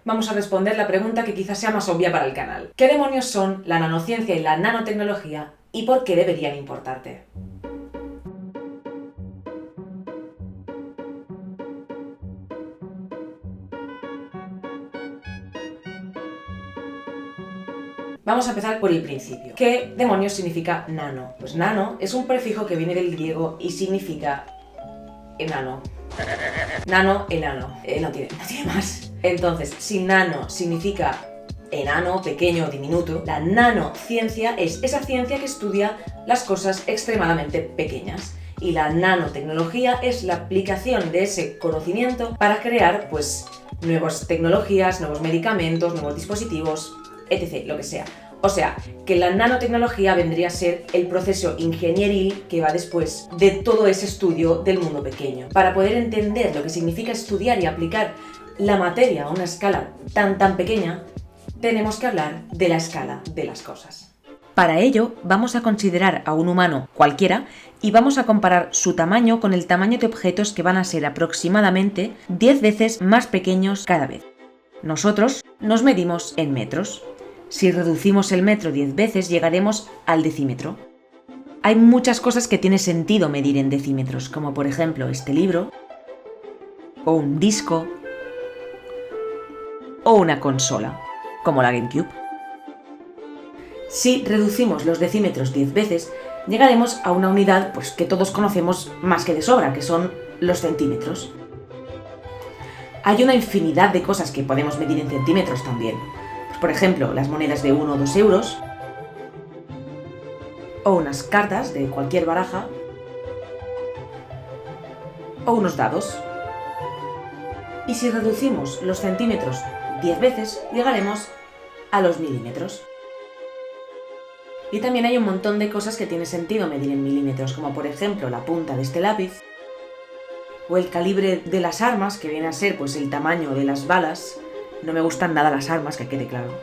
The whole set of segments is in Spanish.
vamos a responder la pregunta que quizás sea más obvia para el canal. ¿Qué demonios son la nanociencia y la nanotecnología y por qué deberían importarte? Vamos a empezar por el principio. ¿Qué demonios significa nano? Pues nano es un prefijo que viene del griego y significa enano. Nano, enano. No tiene más. Entonces, si nano significa enano, pequeño, diminuto, la nanociencia es esa ciencia que estudia las cosas extremadamente pequeñas. Y la nanotecnología es la aplicación de ese conocimiento para crear, pues, nuevas tecnologías, nuevos medicamentos, nuevos dispositivos, etc., lo que sea. O sea, que la nanotecnología vendría a ser el proceso ingenieril que va después de todo ese estudio del mundo pequeño. Para poder entender lo que significa estudiar y aplicar la materia a una escala tan pequeña, tenemos que hablar de la escala de las cosas. Para ello, vamos a considerar a un humano cualquiera y vamos a comparar su tamaño con el tamaño de objetos que van a ser aproximadamente 10 veces más pequeños cada vez. Nosotros nos medimos en metros. Si reducimos el metro 10 veces, llegaremos al decímetro. Hay muchas cosas que tiene sentido medir en decímetros, como por ejemplo este libro, o un disco, o una consola, como la GameCube. Si reducimos los decímetros 10 veces, llegaremos a una unidad pues, que todos conocemos más que de sobra, que son los centímetros. Hay una infinidad de cosas que podemos medir en centímetros también. Pues, por ejemplo, las monedas de 1 o 2 euros, o unas cartas de cualquier baraja, o unos dados. Y si reducimos los centímetros 10 veces, llegaremos a los milímetros. Y también hay un montón de cosas que tiene sentido medir en milímetros, como por ejemplo la punta de este lápiz, o el calibre de las armas, que viene a ser pues el tamaño de las balas. No me gustan nada las armas, que quede claro.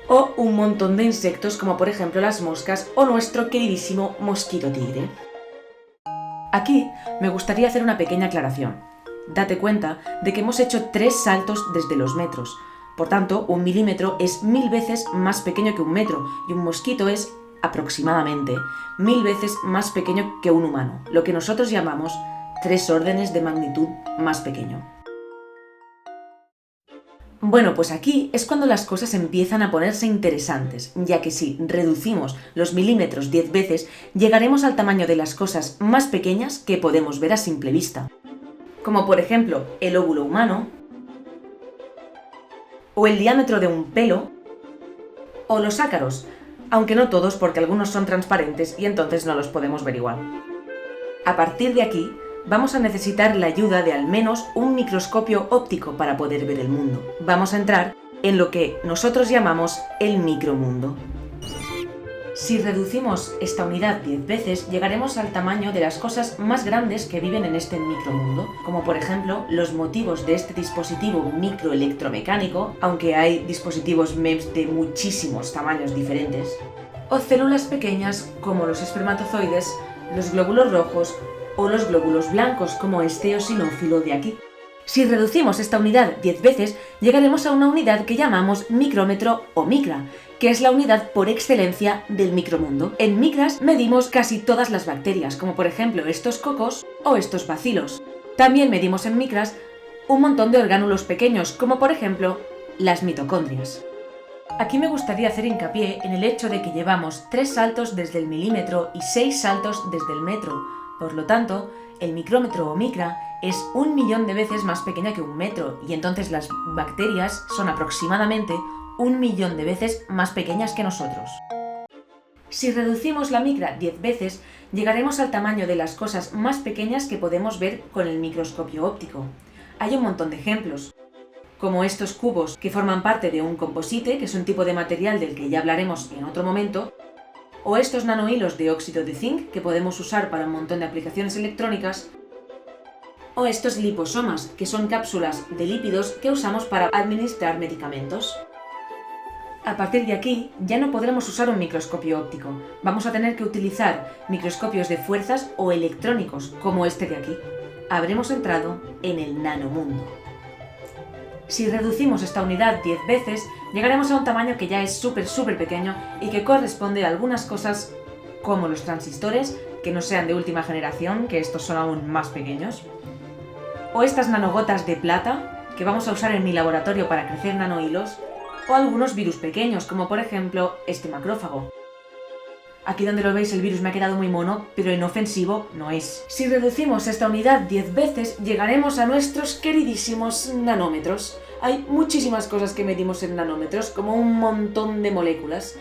O un montón de insectos, como por ejemplo las moscas o nuestro queridísimo mosquito tigre. Aquí me gustaría hacer una pequeña aclaración. Date cuenta de que hemos hecho 3 saltos desde los metros. Por tanto, un milímetro es 1000 veces más pequeño que un metro y un mosquito es aproximadamente 1000 veces más pequeño que un humano, lo que nosotros llamamos 3 órdenes de magnitud más pequeño. Bueno, pues aquí es cuando las cosas empiezan a ponerse interesantes, ya que si reducimos los milímetros 10 veces, llegaremos al tamaño de las cosas más pequeñas que podemos ver a simple vista, como por ejemplo el óvulo humano, o el diámetro de un pelo, o los ácaros, aunque no todos porque algunos son transparentes y entonces no los podemos ver igual. A partir de aquí, vamos a necesitar la ayuda de al menos un microscopio óptico para poder ver el mundo. Vamos a entrar en lo que nosotros llamamos el micromundo. Si reducimos esta unidad 10 veces, llegaremos al tamaño de las cosas más grandes que viven en este micromundo, como por ejemplo los motivos de este dispositivo microelectromecánico, aunque hay dispositivos MEMS de muchísimos tamaños diferentes, o células pequeñas como los espermatozoides, los glóbulos rojos o los glóbulos blancos, como este eosinófilo de aquí. Si reducimos esta unidad 10 veces, llegaremos a una unidad que llamamos micrómetro o micra, que es la unidad por excelencia del micromundo. En micras medimos casi todas las bacterias, como por ejemplo estos cocos o estos bacilos. También medimos en micras un montón de orgánulos pequeños, como por ejemplo las mitocondrias. Aquí me gustaría hacer hincapié en el hecho de que llevamos 3 saltos desde el milímetro y 6 saltos desde el metro. Por lo tanto, el micrómetro o micra es 1.000.000 de veces más pequeña que un metro, y entonces las bacterias son aproximadamente 1.000.000 de veces más pequeñas que nosotros. Si reducimos la micra 10 veces, llegaremos al tamaño de las cosas más pequeñas que podemos ver con el microscopio óptico. Hay un montón de ejemplos, como estos cubos que forman parte de un composite, que es un tipo de material del que ya hablaremos en otro momento, o estos nanohilos de óxido de zinc que podemos usar para un montón de aplicaciones electrónicas, o estos liposomas, que son cápsulas de lípidos que usamos para administrar medicamentos. A partir de aquí, ya no podremos usar un microscopio óptico. Vamos a tener que utilizar microscopios de fuerzas o electrónicos, como este de aquí. Habremos entrado en el nanomundo. Si reducimos esta unidad 10 veces, llegaremos a un tamaño que ya es súper pequeño y que corresponde a algunas cosas como los transistores, que no sean de última generación, que estos son aún más pequeños, o estas nanogotas de plata, que vamos a usar en mi laboratorio para crecer nanohilos, o algunos virus pequeños, como por ejemplo este macrófago. Aquí donde lo veis el virus me ha quedado muy mono, pero inofensivo no es. Si reducimos esta unidad 10 veces, llegaremos a nuestros queridísimos nanómetros. Hay muchísimas cosas que medimos en nanómetros, como un montón de moléculas.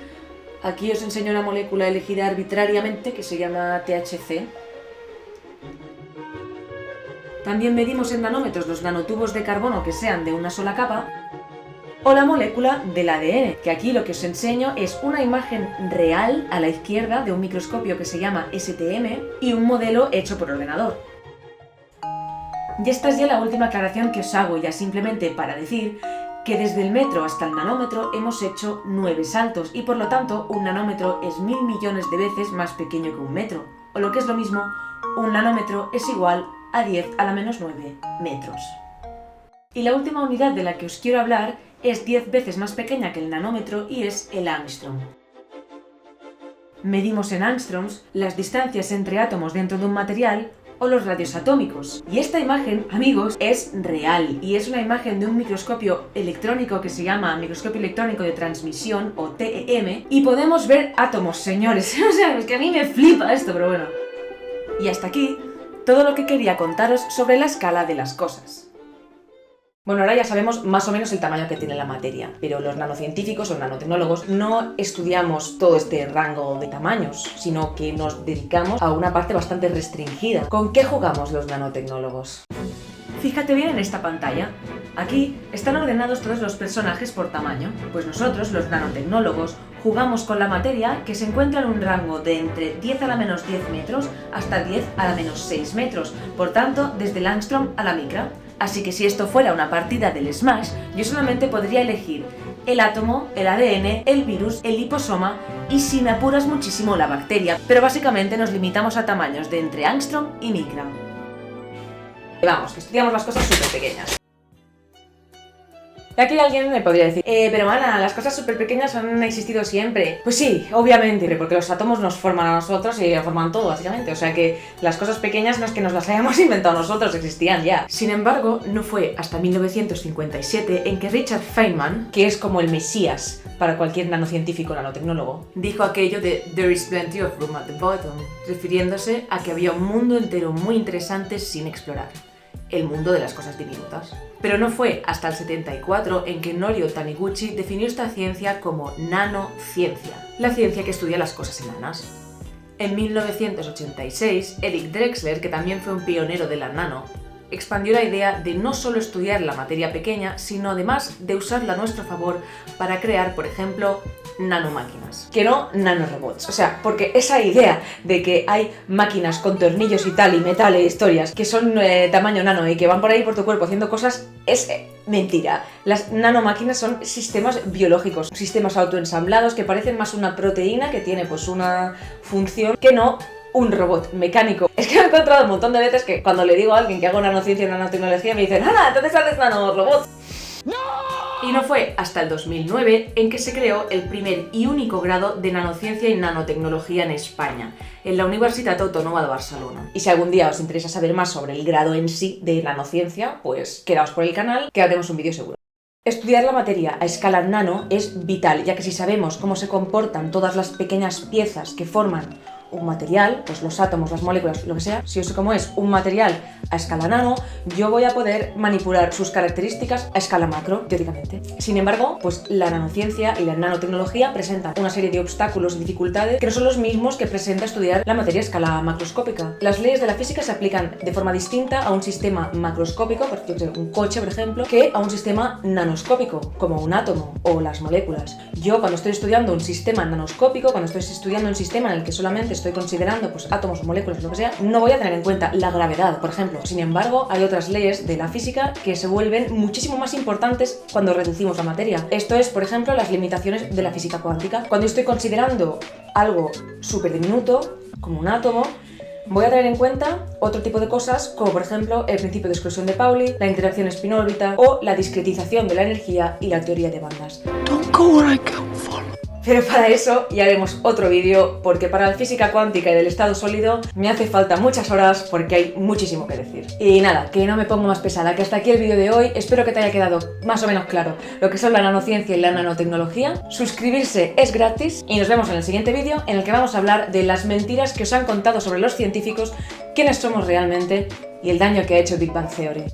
Aquí os enseño una molécula elegida arbitrariamente que se llama THC. También medimos en nanómetros los nanotubos de carbono que sean de una sola capa, o la molécula del ADN, que aquí lo que os enseño es una imagen real a la izquierda de un microscopio que se llama STM y un modelo hecho por ordenador. Y esta es ya la última aclaración que os hago, ya simplemente para decir que desde el metro hasta el nanómetro hemos hecho 9 saltos y por lo tanto un nanómetro es 1000 millones de veces más pequeño que un metro, o lo que es lo mismo, un nanómetro es igual a 10 a la menos 9 metros. Y la última unidad de la que os quiero hablar es 10 veces más pequeña que el nanómetro y es el ángstrom. Medimos en angstroms las distancias entre átomos dentro de un material o los radios atómicos. Y esta imagen, amigos, es real y es una imagen de un microscopio electrónico que se llama microscopio electrónico de transmisión o TEM y podemos ver átomos, señores. O sea, es que a mí me flipa esto, pero bueno. Y hasta aquí todo lo que quería contaros sobre la escala de las cosas. Bueno, ahora ya sabemos más o menos el tamaño que tiene la materia, pero los nanocientíficos o nanotecnólogos no estudiamos todo este rango de tamaños, sino que nos dedicamos a una parte bastante restringida. ¿Con qué jugamos los nanotecnólogos? Fíjate bien en esta pantalla. Aquí están ordenados todos los personajes por tamaño, pues nosotros, los nanotecnólogos, jugamos con la materia que se encuentra en un rango de entre 10 a la menos 10 metros hasta 10 a la menos 6 metros, por tanto, desde el ángstrom a la micra. Así que si esto fuera una partida del Smash, yo solamente podría elegir el átomo, el ADN, el virus, el liposoma y, si me apuras muchísimo, la bacteria, pero básicamente nos limitamos a tamaños de entre ángstrom y micra. Vamos, que estudiamos las cosas súper pequeñas. Y aquí alguien me podría decir, pero Ana, las cosas súper pequeñas han existido siempre. Pues sí, obviamente, porque los átomos nos forman a nosotros y forman todo, básicamente. O sea que las cosas pequeñas no es que nos las hayamos inventado nosotros, existían ya. Sin embargo, no fue hasta 1957 en que Richard Feynman, que es como el mesías para cualquier nanocientífico nanotecnólogo, dijo aquello de "There is plenty of room at the bottom", refiriéndose a que había un mundo entero muy interesante sin explorar. El mundo de las cosas diminutas. Pero no fue hasta el 74 en que Norio Taniguchi definió esta ciencia como nanociencia, la ciencia que estudia las cosas enanas. En 1986, Eric Drexler, que también fue un pionero de la nano, expandió la idea de no solo estudiar la materia pequeña, sino además de usarla a nuestro favor para crear, por ejemplo, nanomáquinas. Que no nanorobots. O sea, porque esa idea de que hay máquinas con tornillos y tal, y metal e historias, que son tamaño nano y que van por ahí por tu cuerpo haciendo cosas, es mentira. Las nanomáquinas son sistemas biológicos, sistemas autoensamblados que parecen más una proteína que tiene pues una función que no un robot mecánico. Es que me he encontrado un montón de veces que cuando le digo a alguien que hago nanociencia y nanotecnología me dicen ¡Ana, entonces haces nanorobots! ¡No! Y no fue hasta el 2009 en que se creó el primer y único grado de nanociencia y nanotecnología en España, en la Universitat Autónoma de Barcelona. Y si algún día os interesa saber más sobre el grado en sí de nanociencia, pues quedaos por el canal que haremos un vídeo seguro. Estudiar la materia a escala nano es vital, ya que si sabemos cómo se comportan todas las pequeñas piezas que forman un material, pues los átomos, las moléculas, lo que sea, si yo sé cómo es un material a escala nano, yo voy a poder manipular sus características a escala macro, teóricamente. Sin embargo, pues la nanociencia y la nanotecnología presentan una serie de obstáculos y dificultades que no son los mismos que presenta estudiar la materia a escala macroscópica. Las leyes de la física se aplican de forma distinta a un sistema macroscópico, por ejemplo, un coche, por ejemplo, que a un sistema nanoscópico, como un átomo o las moléculas. Yo, cuando estoy estudiando un sistema nanoscópico, cuando estoy estudiando un sistema en el que solamente estoy considerando pues átomos o moléculas, lo que sea, no voy a tener en cuenta la gravedad, por ejemplo. Sin embargo, hay otras leyes de la física que se vuelven muchísimo más importantes cuando reducimos la materia. Esto es, por ejemplo, las limitaciones de la física cuántica. Cuando estoy considerando algo súper diminuto, como un átomo, Voy a tener en cuenta otro tipo de cosas, como por ejemplo el principio de exclusión de Pauli, la interacción spin-órbita o la discretización de la energía y la teoría de bandas. Don't go where I come from. Pero para eso ya haremos otro vídeo, porque para la física cuántica y del estado sólido me hace falta muchas horas porque hay muchísimo que decir. Y nada, que no me pongo más pesada, que hasta aquí el vídeo de hoy. Espero que te haya quedado más o menos claro lo que son la nanociencia y la nanotecnología. Suscribirse es gratis y nos vemos en el siguiente vídeo, en el que vamos a hablar de las mentiras que os han contado sobre los científicos, quiénes somos realmente y el daño que ha hecho Big Bang Theory.